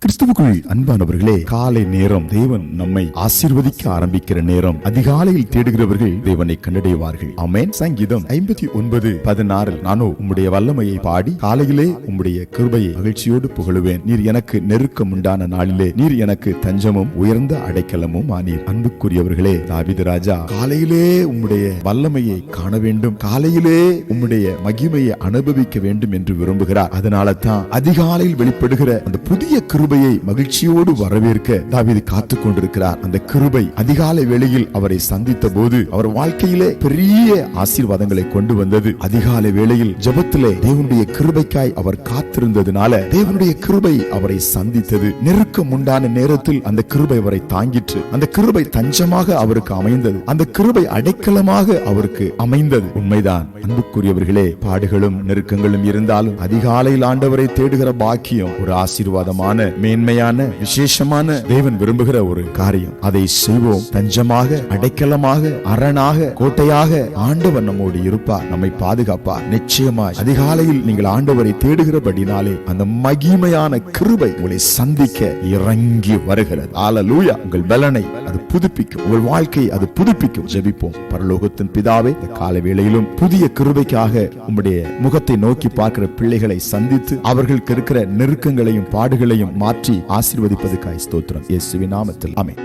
கிறிஸ்துவுக்குள் அன்பானவர்களே, காலை நேரம் தேவன் நம்மை ஆசீர்வதிக்க ஆரம்பிக்கிற நேரம். அதிகாலையில் தேடுகிறவர்கள் தேவனை கண்டடைவார்கள். ஆமென். சங்கீதம் 59:16 நானோ உம்முடைய வல்லமையை பாடி காலையிலே உம்முடைய கிருபையை மகிழ்ச்சியோடு புகழுவேன். நீர் எனக்கு நெருக்கம் உண்டான நாளிலே நீர் எனக்கு தஞ்சமும் உயர்ந்த அடைக்கலமும் ஆனீர். அன்புக்குரியவர்களே, தாவீது ராஜா காலையிலே உம்முடைய வல்லமையை காண வேண்டும், காலையிலே உம்முடைய மகிமையை அனுபவிக்க வேண்டும் என்று விரும்புகிறார். அதனால தான் அதிகாலையில் வெளிப்படுகிற அந்த புதிய கிருபையை மகிழ்ச்சியோடு வரவேற்க தாவீது காத்துக் கொண்டிருக்கிறார். அந்த கிருபை அதிகாலை வேளையில் அவரை சந்தித்த போது அவர் வாழ்க்கையிலே பெரிய ஆசீர்வாதங்களை கொண்டு வந்தது. அதிகாலை வேளையில் ஜெபத்திலே தேவனுடைய கிருபைக்காய் அவர் காத்திருந்ததுனால தேவனுடைய கிருபை அவரை சந்தித்தது. நெருக்கம் உண்டான நேரத்தில் அந்த கிருபை அவரை தாங்கிற்று. அந்த கிருபை தஞ்சமாக அவருக்கு அமைந்தது. அந்த கிருபை அடைக்கலமாக அவருக்கு அமைந்தது. உண்மைதான் அன்புக்குரியவர்களே, பாடுகளும் நெருக்கங்களும் இருந்தாலும் அதிகாலையில் ஆண்டவரை தேடுகிற பாக்கியம் ஒரு ஆசீர்வாதமான மேன்மையான விசேஷமான தேவன் விரும்புகிற ஒரு காரியம். அதை செய்வோம். தஞ்சமாக, அடைக்கலமாக, அரணாக, கோட்டையாக ஆண்டவர் நம்மோடு இருப்பார், நம்மை பாதுகாப்பார். நிச்சயமாய் அதிகாலையில் நீங்கள் ஆண்டவரை தேடுகிறபடினாலே அந்த மகிமையான கிருபை உங்களை சந்திக்க இறங்கி வருகிறது. அல்லேலூயா. உங்கள் பலனை அது புதுப்பிக்கும், உங்கள் வாழ்க்கையை அது புதுப்பிக்கும். ஜெபிப்போம். பரலோகத்தின் பிதாவே, இந்த காலை வேளையிலும் புதிய கிருபைக்காக உம்முடைய முகத்தை நோக்கி பார்க்கிற பிள்ளைகளை சந்தித்து அவர்களுக்கு இருக்கிற நெருக்கங்களையும் பாடுகளையும் மாற்றி ஆசீர்வதிப்பதற்காய் ஸ்தோத்திரம். இயேசுவின் நாமத்தில் ஆமென்.